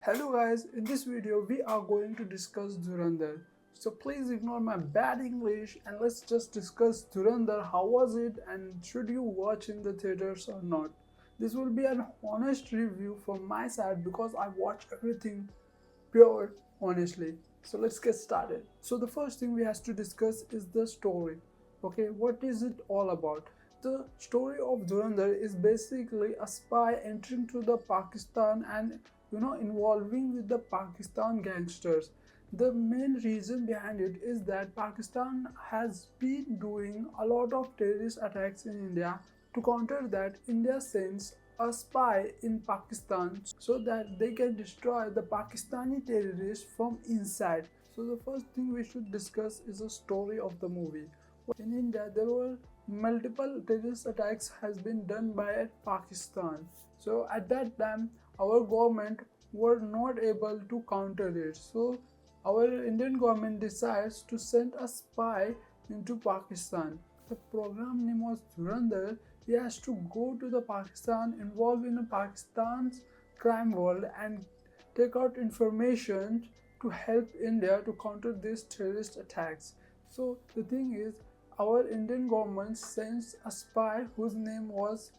Hello guys, in this video we are going to discuss Dhurandhar. So please ignore my bad English and let's just discuss Dhurandhar. How was it and should you watch in the theaters or not? This will be an honest review from my side because I watch everything pure honestly. So let's get started. So the first thing we have to discuss is the story. Okay, what is it all about? The story of Dhurandhar is basically a spy entering to the Pakistan and involving with the Pakistan gangsters. The main reason behind it is that Pakistan has been doing a lot of terrorist attacks in India. To counter that, India sends a spy in Pakistan so that they can destroy the Pakistani terrorists from inside. So the first thing we should discuss is the story of the movie. In India, there were multiple terrorist attacks has been done by Pakistan. So at that time, our government were not able to counter it. So our Indian government decides to send a spy into Pakistan. The program name was Dhurandhar. He has to go to the Pakistan, involved in Pakistan's crime world and take out information to help India to counter these terrorist attacks. So the thing is, our Indian government sends a spy whose name was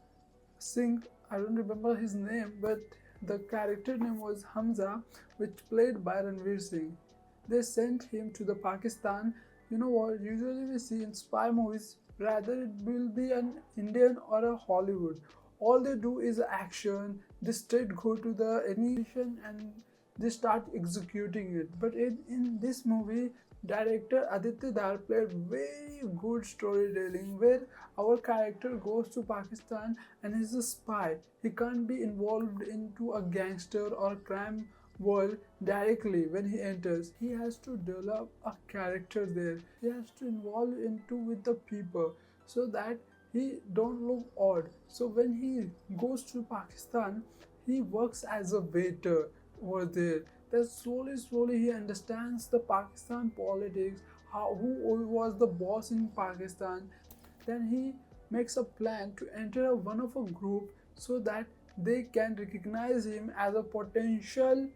Singh. I don't remember his name, but the character name was Hamza, which played by Ranveer Singh. They sent him to the Pakistan. You know what? Usually we see in spy movies, rather it will be an Indian or a Hollywood. All they do is action. They straight go to the any mission and they start executing it. But in this movie, director Aditya Dar played very good storytelling where our character goes to Pakistan and is a spy. He can't be involved into a gangster or crime world directly when he enters. He has to develop a character there. He has to involve into with the people so that he don't look odd. So when he goes to Pakistan, he works as a waiter over there. Then slowly he understands the Pakistan politics, how who was the boss in Pakistan. Then he makes a plan to enter one of a group so that they can recognize him as a potential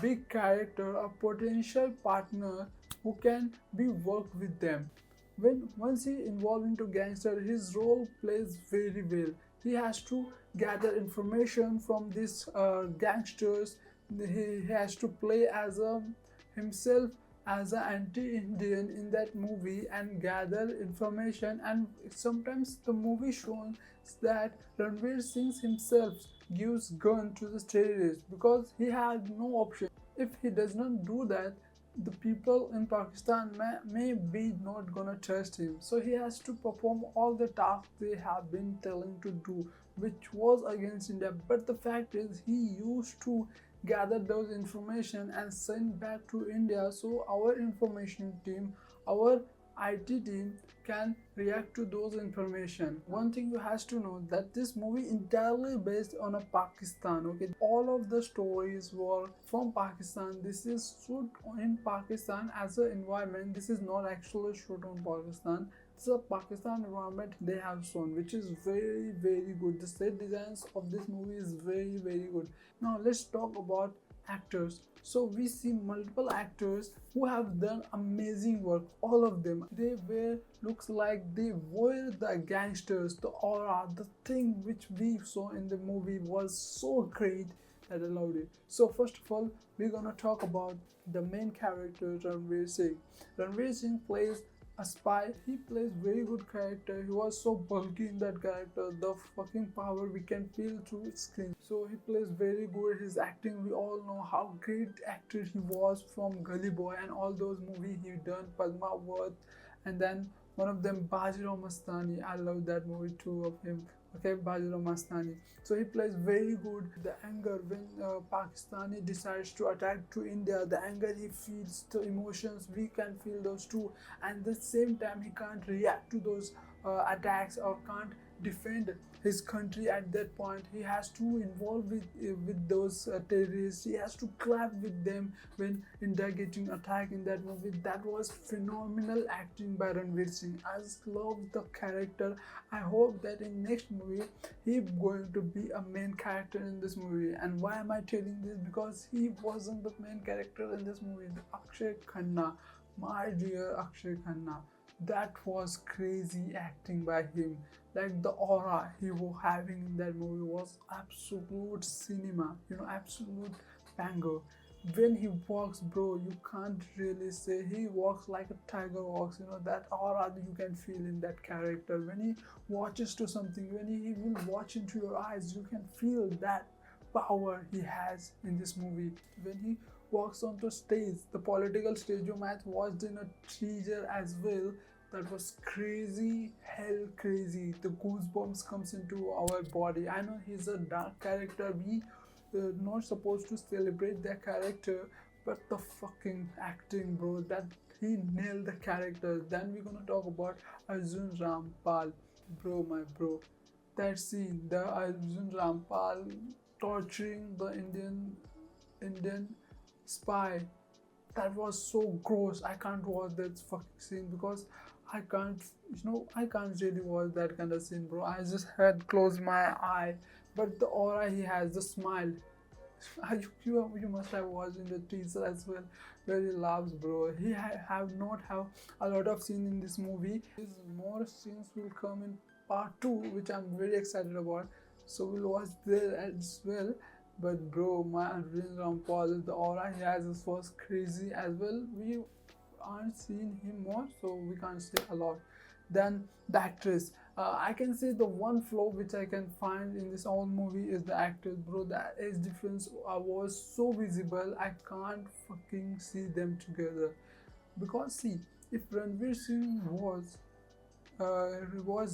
big character, a potential partner who can be worked with them. When once he involved into gangster, his role plays very well. He has to gather information from these gangsters. He has to play as a himself as an anti-Indian in that movie and gather information. And sometimes the movie shows that Ranveer Singh himself gives gun to the terrorists because he had no option. If he does not do that, the people in Pakistan may be not gonna trust him. So he has to perform all the tasks they have been telling to do, which was against India. But the fact is, he used to gather those information and send back to India so our information team, our IT team can react to those information. One thing you has to know that this movie entirely based on a Pakistan. Okay, all of the stories were from Pakistan. This is shoot in Pakistan as an environment. This is not actually shoot on Pakistan. This is a Pakistan environment they have shown, which is very good. The set designs of this movie is very good. Now let's talk about actors. So we see multiple actors who have done amazing work. All of them, they were looks like they were the gangsters. The aura, the thing which we saw in the movie was so great that allowed it. So first of all, we're gonna talk about the main character, Ranveer Singh. Ranveer Singh plays a spy. He plays very good character. He was so bulky in that character. The fucking power we can feel through screen. So he plays very good. His acting, we all know how great actor he was from Gully Boy and all those movies he done, Padma Worth, and then one of them Bajirao Mastani. I love that movie too of him. Okay, Bajirao Mastani. So he plays very good. The anger when Pakistani decides to attack to India, the anger he feels, the emotions we can feel those too. And at the same time, he can't react to those attacks or can't defend his country at that point. He has to involve with those terrorists. He has to clap with them when India getting attacked in that movie. That was phenomenal acting by Ranveer Singh. I just love the character. I hope that in next movie he going to be a main character in this movie. And why am I telling this? Because he wasn't the main character in this movie. Akshay Khanna, my dear Akshay Khanna, that was crazy acting by him. Like the aura he was having in that movie was absolute cinema, absolute banger. When he walks, bro, you can't really say he walks like a tiger walks. That aura that you can feel in that character. When he watches to something, when he will watch into your eyes, you can feel that power he has in this movie. When he walks onto stage, the political stage, you might watched in a teaser as well. That was crazy, hell crazy. The goosebumps comes into our body. I know he's a dark character. We not supposed to celebrate their character, but the fucking acting, bro, that he nailed the character. Then we're gonna talk about Arjun Rampal, bro, my bro. That scene, the Arjun Rampal torturing the Indian spy, that was so gross. I can't watch that fucking scene because I can't really watch that kind of scene, bro. I just had closed my eye. But the aura he has, the smile, you must have watched in the teaser as well, where he laughs, bro. He have not have a lot of scenes in this movie. His more scenes will come in part 2, which I'm very excited about. So we'll watch there as well. But bro, my Arvind Rampal, the aura he has was crazy as well. We aren't seeing him more, so we can't say a lot. Then the actress, I can say the one flaw which I can find in this whole movie is the actress, bro. The age difference was so visible. I can't fucking see them together. Because see, if Ranveer Singh was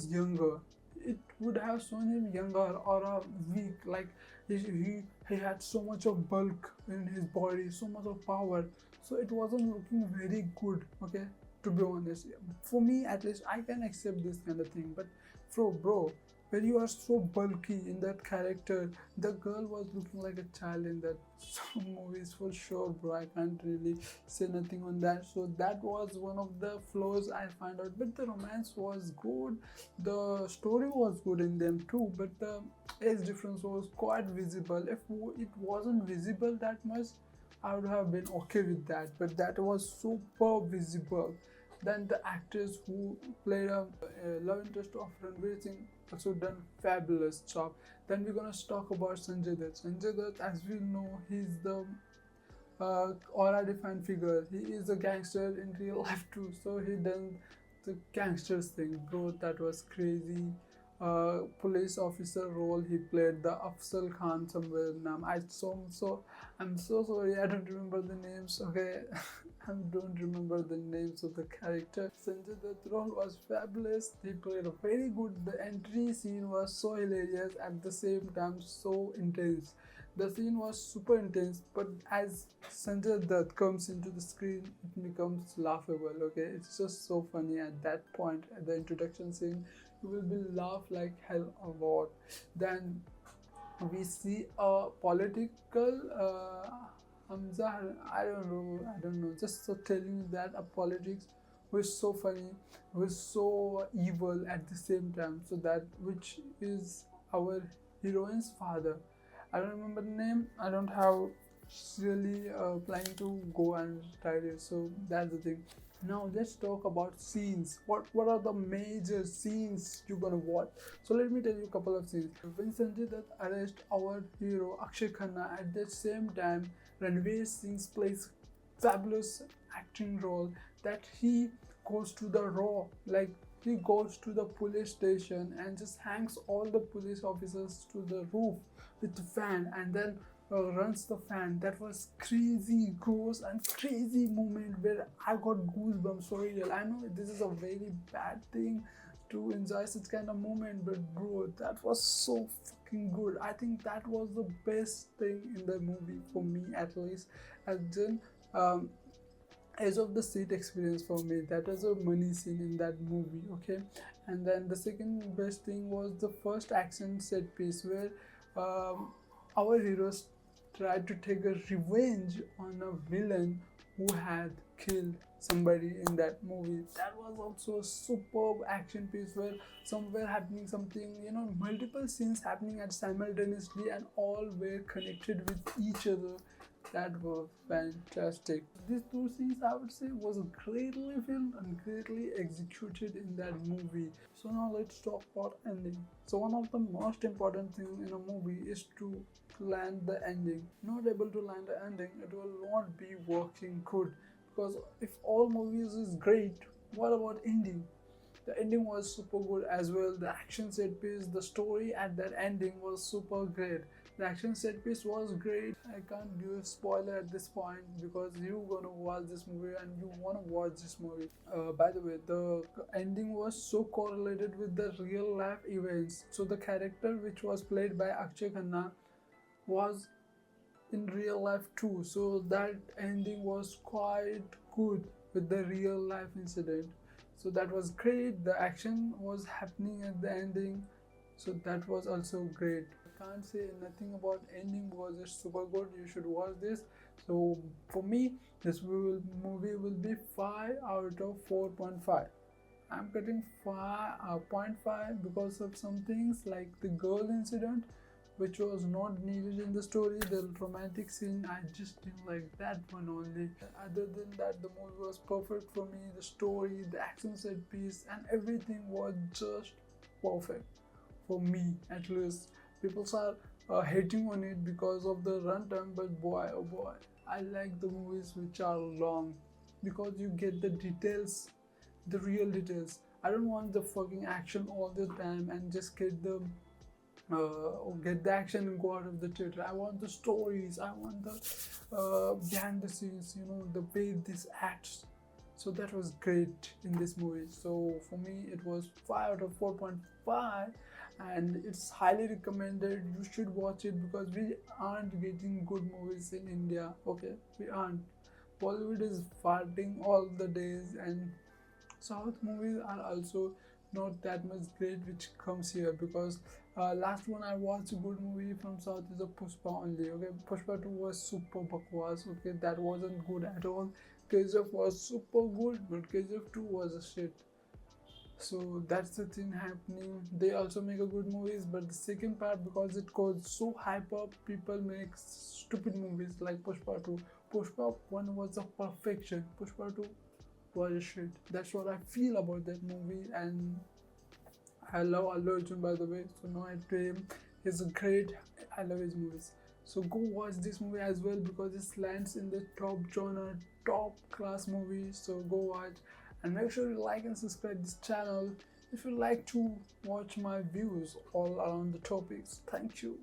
younger, it would have shown him younger or a weak. Like he had so much of bulk in his body, so much of power. So it wasn't looking very good. Okay, to be honest, for me at least, I can accept this kind of thing. But bro, when you are so bulky in that character, the girl was looking like a child in that movies for sure, bro. I can't really say nothing on that. So that was one of the flaws I find out. But the romance was good, the story was good in them too. But the age difference was quite visible. If it wasn't visible that much, I would have been okay with that. But that was super visible. Then the actress who played a love interest of Ranveer Singh also done fabulous job. Then we're gonna talk about Sanjay Dutt. Sanjay Dutt, as we know, he's the aura defined figure. He is a gangster in real life too. So he done the gangsters thing, bro. That was crazy. Police officer role he played, the Afzal Khan somewhere. I'm so sorry, I don't remember the names. Okay, I don't remember the names of the character. Sanjay Dutt role was fabulous. He played a very good. The entry scene was so hilarious, at the same time so intense. The scene was super intense, but as Sanjay Dutt comes into the screen, it becomes laughable. Okay, it's just so funny at that point. At the introduction scene, you will be laugh like hell a lot. Then we see a political Hamza. I don't know. Just so telling you that a politics who is so funny, who is so evil at the same time. So that which is our heroine's father. I don't remember the name. I don't have really planning to go and try it. So that's the thing. Now let's talk about scenes. What are the major scenes you're gonna watch? So let me tell you a couple of scenes. When Sanjay Dutt arrests our hero Akshay Khanna, at the same time Ranveer Singh plays fabulous acting role, that he goes to the raw, like he goes to the police station and just hangs all the police officers to the roof with the fan, and then runs the fan. That was crazy, gross and crazy moment where I got goosebumps for real. I know this is a very bad thing to enjoy such kind of moment, but bro, that was so fucking good. I think that was the best thing in the movie for me, at least. And then edge of the seat experience for me. That was a money scene in that movie, okay. And then the second best thing was the first action set piece where um, our heroes tried to take a revenge on a villain who had killed somebody in that movie. That was also a superb action piece where somewhere happening something, multiple scenes happening at simultaneously and all were connected with each other. That was fantastic. These two scenes, I would say, was greatly filmed and greatly executed in that movie. So now let's talk about ending. So one of the most important things in a movie is to land the ending. Not able to land the ending, it will not be working good. Because if all movies is great, what about ending? The ending was super good as well. The action set piece, the story at that ending was super great. The action set piece was great. I can't give a spoiler at this point because you're gonna watch this movie and you wanna watch this movie. By the way, the ending was so correlated with the real life events. So the character which was played by Akshay Khanna was in real life too. So that ending was quite good with the real life incident. So that was great. The action was happening at the ending. So that was also great. I can't say nothing about ending because it's super good. You should watch this. So for me, this movie will be 5 out of 4.5. I'm getting 5.5 because of some things like the girl incident, which was not needed in the story. The romantic scene, I just didn't like that one only. Other than that, the movie was perfect for me. The story, the action set piece, and everything was just perfect for me, at least. People are hating on it because of the runtime, but boy, oh boy, I like the movies which are long because you get the details, the real details. I don't want the fucking action all the time and just get the action and go out of the theater. I want the stories. I want the behind the scenes. The way this acts. So that was great in this movie. So for me, it was 5 out of 4.5, and it's highly recommended. You should watch it because we aren't getting good movies in India. Okay, we aren't. Bollywood is farting all the days, and South movies are also not that much great which comes here because last one I watched a good movie from South is a Pushpa only. Okay, Pushpa 2 was super bakwas. Okay, that wasn't good at all. KGF was super good, but KGF 2 was a shit. So that's the thing happening. They also make a good movies, but the second part, because it goes so hype up, people make stupid movies like Pushpa 2. Pushpa 1 was a perfection. Pushpa 2 was a shit. That's what I feel about that movie, and I love Allu Arjun, by the way. So no hate to him. He's great. I love his movies. So go watch this movie as well because it lands in the top genre, top class movie. So go watch and make sure you like and subscribe this channel if you like to watch my views all around the topics. Thank you.